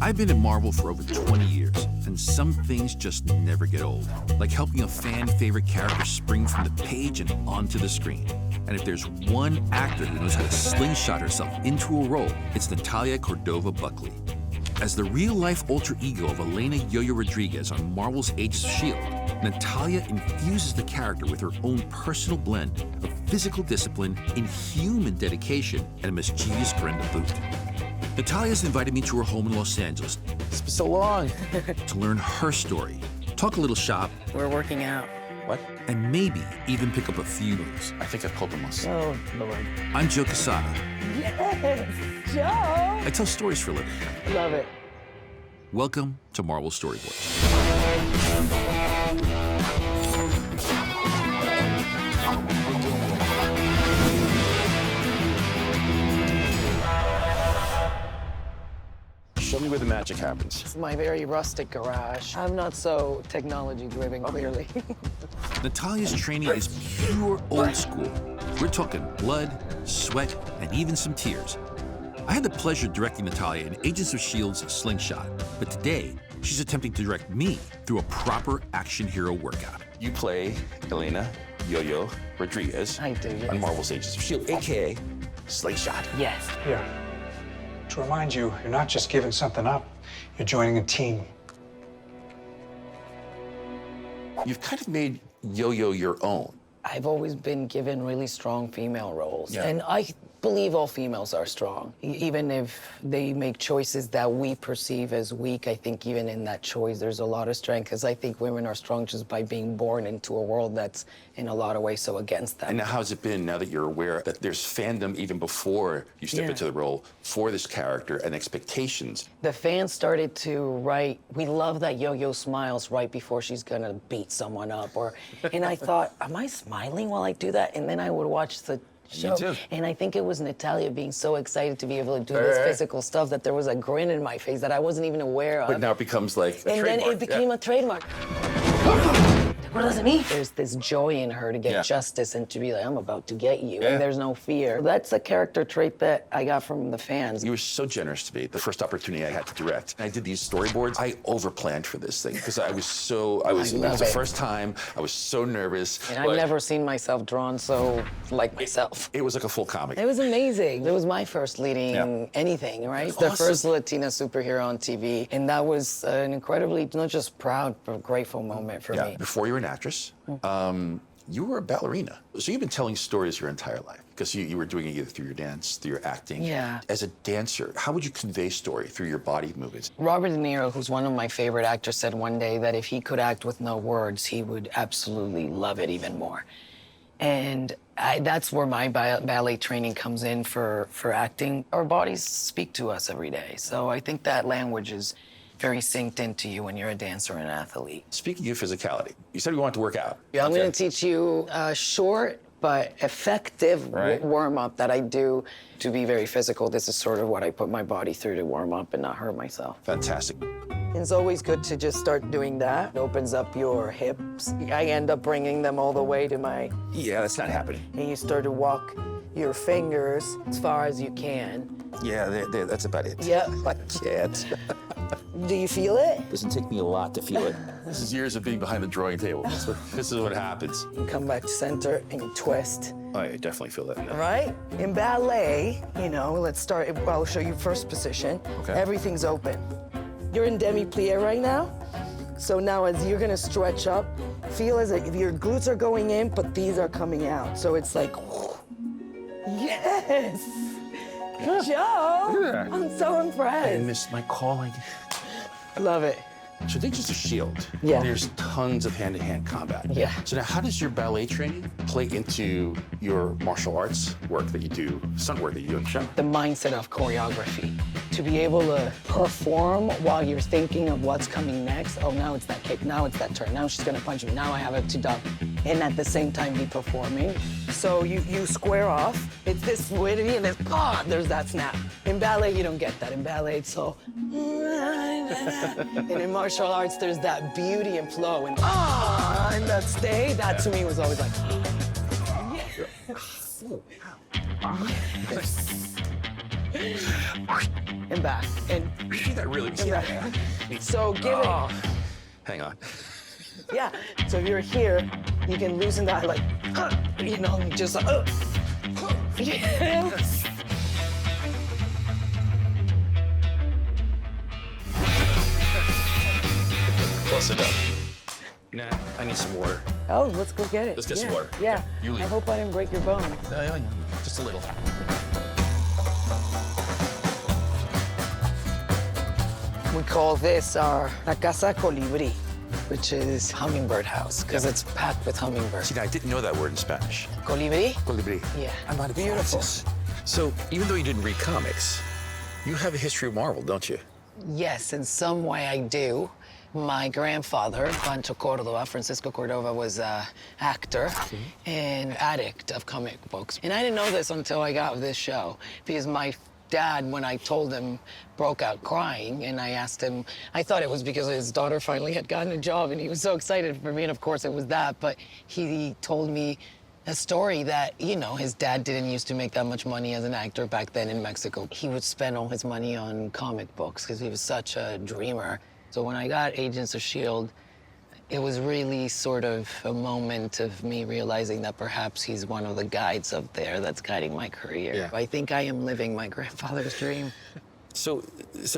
I've been at Marvel for over 20 years, and some things just never get old. Like helping a fan-favorite character spring from the page and onto the screen. And if there's one actor who knows how to slingshot herself into a role, it's Natalia Cordova-Buckley. As the real-life alter ego of Elena Yo-Yo Rodriguez on Marvel's Agents of S.H.I.E.L.D., Natalia infuses the character with her own personal blend of physical discipline, inhuman dedication, and a mischievous grin to boot. Natalia's invited me to her home in Los Angeles. It's been so long. To learn her story, talk a little shop. We're working out. What? And maybe even pick up a few moves. I think I've pulled them once. Oh, Lord. I'm Joe Quesada. Yes, Joe! I tell stories for a living. Love it. Welcome to Marvel Storyboards. Show me where the magic happens. It's my very rustic garage. I'm not so technology-driven, clearly. Natalia's training is pure old school. We're talking blood, sweat, and even some tears. I had the pleasure of directing Natalia in Agents of S.H.I.E.L.D's Slingshot, but today, she's attempting to direct me through a proper action hero workout. You play Elena Yo-Yo Rodriguez I do, yes. on Marvel's Agents of S.H.I.E.L.D., a.k.a. Slingshot. Yes. Here, to remind you, you're not just giving something up, you're joining a team. You've kind of made Yo-Yo your own. I've always been given really strong female roles. Yeah. And I believe all females are strong. Even if they make choices that we perceive as weak, I think even in that choice, there's a lot of strength, because I think women are strong just by being born into a world that's in a lot of ways so against them. And now how's it been now that you're aware that there's fandom even before you step Yeah. into the role for this character and expectations? The fans started to write, "We love that Yo-Yo smiles right before she's gonna beat someone up," and I thought, am I smiling while I do that? And then I would watch the show. too. And I think it was Natalia being so excited to be able to do this physical stuff that there was a grin in my face that I wasn't even aware of. But now it becomes like a and trademark. then it became a trademark. What does it mean? There's this joy in her to get Yeah. justice and to be like, I'm about to get you, Yeah. and there's no fear. That's a character trait that I got from the fans. You were so generous to me. The first opportunity I had to direct, I did these storyboards. I overplanned for this thing because it was love the it. first time. I was so nervous. And I've never seen myself drawn so like myself. It was like a full comic. It was amazing. It was my first leading anything, right? That's The awesome. first Latina superhero on TV. And that was an incredibly, not just proud, but grateful moment for me. Before you were an actress, you were a ballerina. So you've been telling stories your entire life because you were doing it either through your dance, through your acting. Yeah. As a dancer, how would you convey story through your body movements? Robert De Niro, who's one of my favorite actors, said one day that if he could act with no words, he would absolutely love it even more. And that's where my ballet training comes in for acting. Our bodies speak to us every day. So I think that language is very synced into you when you're a dancer and an athlete. Speaking of physicality, you said you wanted to work out. I'm Okay. going to teach you a short but effective warm-up that I do to be very physical. This is sort of what I put my body through to warm up and not hurt myself. Fantastic. It's always good to just start doing that. It opens up your hips. I end up bringing them all the way to my... Yeah, that's not happening. And you start to walk your fingers as far as you can. Yeah, that's about it. Yep. I can't. Do you feel it? Doesn't take me a lot to feel it. This is years of being behind the drawing table. This is what happens. You come back to center and you twist. I definitely feel that now. Right? In ballet, let's start. I'll show you first position. Okay. Everything's open. You're in demi-plie right now. So now as you're gonna stretch up, feel as if your glutes are going in, but these are coming out. So it's like, yes! Joe, Yeah. I'm so I impressed. missed my calling. Love it. So Agents of S.H.I.E.L.D. Yeah. There's tons of hand-to-hand combat. Yeah. So now how does your ballet training play into your martial arts work that you do, stunt work that you do on the show? The mindset of choreography. To be able to perform while you're thinking of what's coming next. Oh, now it's that kick, now it's that turn, now she's gonna punch me, now I have it to duck. And at the same time be performing. So you square off, it's this fluidity and there's that snap. In ballet, you don't get that. In ballet, it's so, and in martial arts, there's that beauty and flow and and that stay, that to me was always like, yes. and back. And You see that really? and back. So give Oh. Hang on. it. Yeah. So if you're here, you can loosen that, like, you know, just like, yes. Close enough. Nah, I need some water. Oh, let's go get it. Let's get some Yeah, water. Yeah. You leave. I hope I didn't break your bone. Just a little. We call this our La Casa Colibri, which is hummingbird house, because it's packed with hummingbirds. See, now, I didn't know that word in Spanish. Colibri? Colibri. Yeah. I'm not Beautiful. So, even though you didn't read comics, you have a history of Marvel, don't you? Yes, in some way I do. My grandfather, Pancho Cordova, Francisco Cordova, was an actor and addict of comic books. And I didn't know this until I got this show, because my dad, when I told him, broke out crying, and I asked him, I thought it was because his daughter finally had gotten a job, and he was so excited for me, and of course it was that, but he told me a story that, you know, his dad didn't used to make that much money as an actor back then in Mexico. He would spend all his money on comic books because he was such a dreamer. So when I got Agents of S.H.I.E.L.D., it was really sort of a moment of me realizing that perhaps he's one of the guides up there that's guiding my career. Yeah. I think I am living my grandfather's dream. So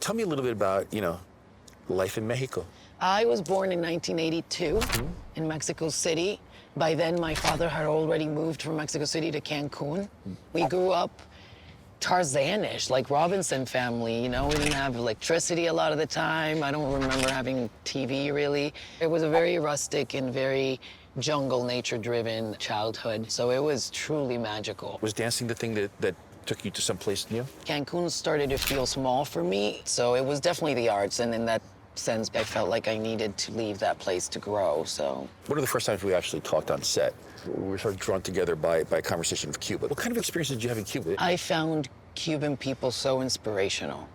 tell me a little bit about, life in Mexico. I was born in 1982 in Mexico City. By then, my father had already moved from Mexico City to Cancun. We grew up Tarzanish, like Robinson family, you know? We didn't have electricity a lot of the time. I don't remember having TV, really. It was a very rustic and very jungle, nature-driven childhood, so it was truly magical. Was dancing the thing that took you to someplace new? Cancun started to feel small for me, so it was definitely the arts, and in that sense, I felt like I needed to leave that place to grow, so. One of the first times we actually talked on set, we were sort of drawn together by a conversation of Cuba. What kind of experience did you have in Cuba? I found Cuban people so inspirational.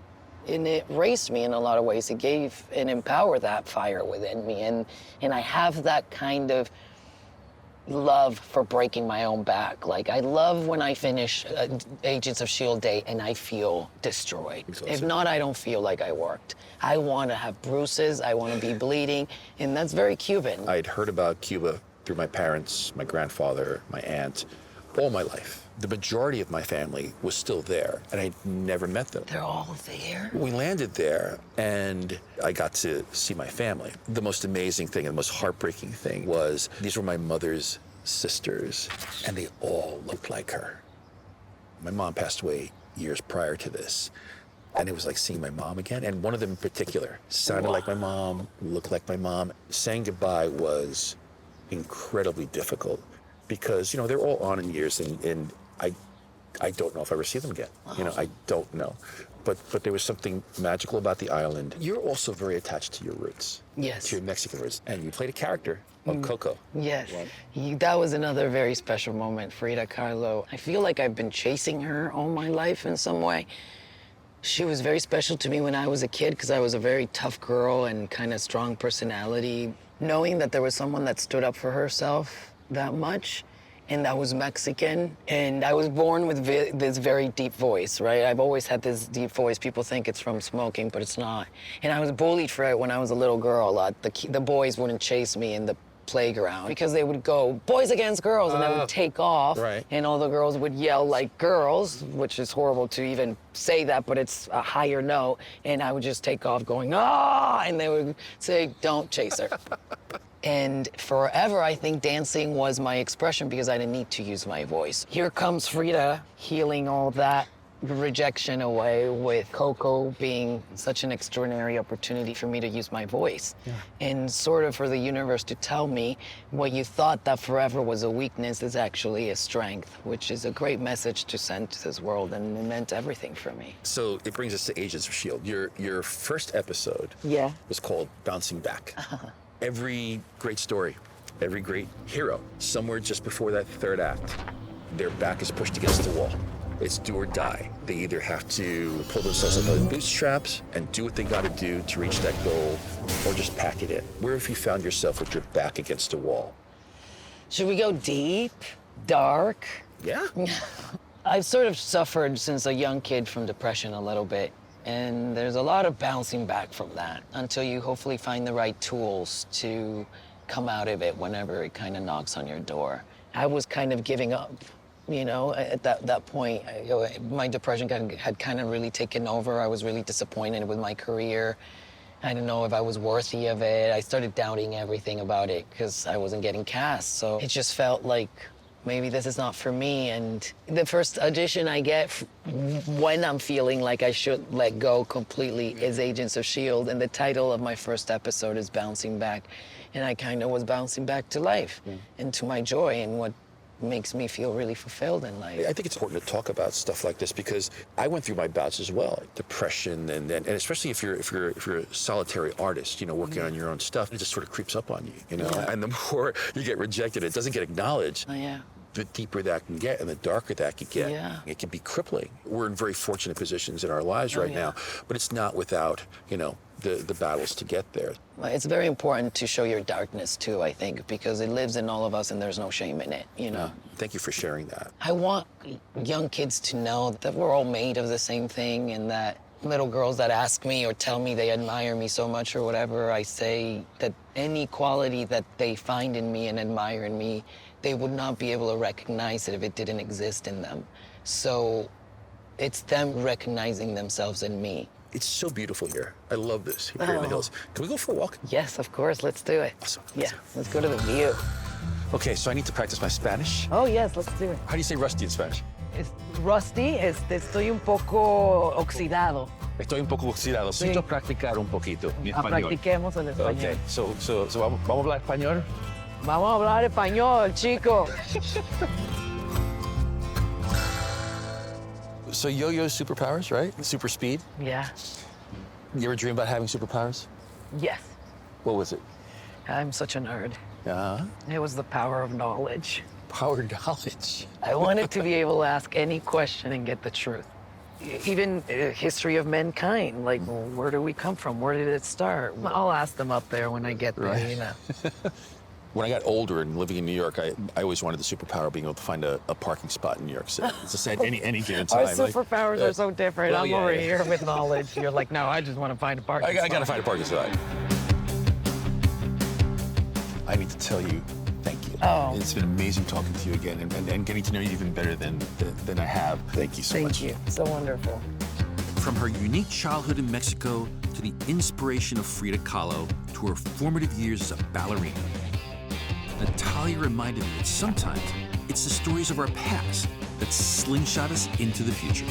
And it raised me in a lot of ways. It gave and empowered that fire within me. And I have that kind of love for breaking my own back. Like, I love when I finish Agents of S.H.I.E.L.D. Day and I feel destroyed. Exhausted. If not, I don't feel like I worked. I want to have bruises. I want to be bleeding. And that's very Cuban. I had heard about Cuba through my parents, my grandfather, my aunt, all my life. The majority of my family was still there, and I never met them. They're all there. We landed there, and I got to see my family. The most amazing thing and the most heartbreaking thing was these were my mother's sisters, and they all looked like her. My mom passed away years prior to this, and it was like seeing my mom again. And one of them in particular sounded like my mom, looked like my mom. Saying goodbye was incredibly difficult because, they're all on in years, and I don't know if I ever see them again. I don't know. But there was something magical about the island. You're also very attached to your roots. Yes. To your Mexican roots. And you played a character of Coco. Yes. That was another very special moment, Frida Kahlo. I feel like I've been chasing her all my life in some way. She was very special to me when I was a kid because I was a very tough girl and kind of strong personality. Knowing that there was someone that stood up for herself that much, and that was Mexican, and I was born with this very deep voice, right? I've always had this deep voice. People think it's from smoking, but it's not. And I was bullied for it when I was a little girl a lot. The boys wouldn't chase me in the playground because they would go, boys against girls, and I would take off, right. And all the girls would yell like girls, which is horrible to even say that, but it's a higher note, and I would just take off going, ah, and they would say, don't chase her. And forever, I think dancing was my expression because I didn't need to use my voice. Here comes Frida healing all that rejection away with Coco being such an extraordinary opportunity for me to use my voice. Yeah. And sort of for the universe to tell me what you thought that forever was a weakness is actually a strength, which is a great message to send to this world, and it meant everything for me. So it brings us to Agents of S.H.I.E.L.D. Your first episode was called Bouncing Back. Every great story, every great hero, somewhere just before that third act, their back is pushed against the wall. It's do or die. They either have to pull themselves up by the bootstraps and do what they got to do to reach that goal, or just pack it in. Where have you found yourself with your back against a wall? Should we go deep, dark? Yeah. I've sort of suffered since a young kid from depression a little bit. And there's a lot of bouncing back from that until you hopefully find the right tools to come out of it whenever it kind of knocks on your door. I was kind of giving up, you know, at that point. My depression had kind of really taken over. I was really disappointed with my career. I didn't know if I was worthy of it. I started doubting everything about it because I wasn't getting cast. So it just felt like maybe this is not for me. And the first audition I get when I'm feeling like I should let go completely is Agents of S.H.I.E.L.D. And the title of my first episode is Bouncing Back. And I kind of was bouncing back to life and to my joy and what makes me feel really fulfilled in life. I think it's important to talk about stuff like this because I went through my bouts as well, depression, and especially if you're a solitary artist, you know, working on your own stuff, it just sort of creeps up on you, you know. And the more you get rejected, it doesn't get acknowledged. Oh, yeah. The deeper that can get and the darker that can get, it can be crippling. We're in very fortunate positions in our lives right now, but it's not without, you know, the battles to get there. It's very important to show your darkness too, I think, because it lives in all of us and there's no shame in it, you know. Thank you for sharing that. I want young kids to know that we're all made of the same thing, and that little girls that ask me or tell me they admire me so much or whatever, I say that any quality that they find in me and admire in me, they would not be able to recognize it if it didn't exist in them. So it's them recognizing themselves in me. It's so beautiful here. I love this here in the hills. Can we go for a walk? Yes, of course. Let's do it. Awesome. Yeah, let's go to the view. Okay, so I need to practice my Spanish. Oh, yes, let's do it. How do you say rusty in Spanish? Rusty, estoy un poco oxidado. Estoy un poco oxidado. Sí. Necesito practicar un poquito mi español. Practiquemos el español. Okay, so vamos a hablar español. Vamos a hablar español, chico. So yo-yo superpowers, right? Super speed. Yeah. You ever dream about having superpowers? Yes. What was it? I'm such a nerd. Uh-huh. It was the power of knowledge. Power knowledge. I wanted to be able to ask any question and get the truth. Even history of mankind, like where do we come from? Where did it start? I'll ask them up there when I get there, you know. When I got older and living in New York, I always wanted the superpower of being able to find a parking spot in New York City. Just at any given time. Our superpowers are so different. Well, I'm over here with knowledge. You're like, no, I just want to find a parking spot. I gotta find a parking spot. I need to tell you, thank you. Oh. It's been amazing talking to you again and getting to know you even better than I have. Thank you so much. Thank you. So wonderful. From her unique childhood in Mexico to the inspiration of Frida Kahlo to her formative years as a ballerina, Natalia reminded me that sometimes it's the stories of our past that slingshot us into the future.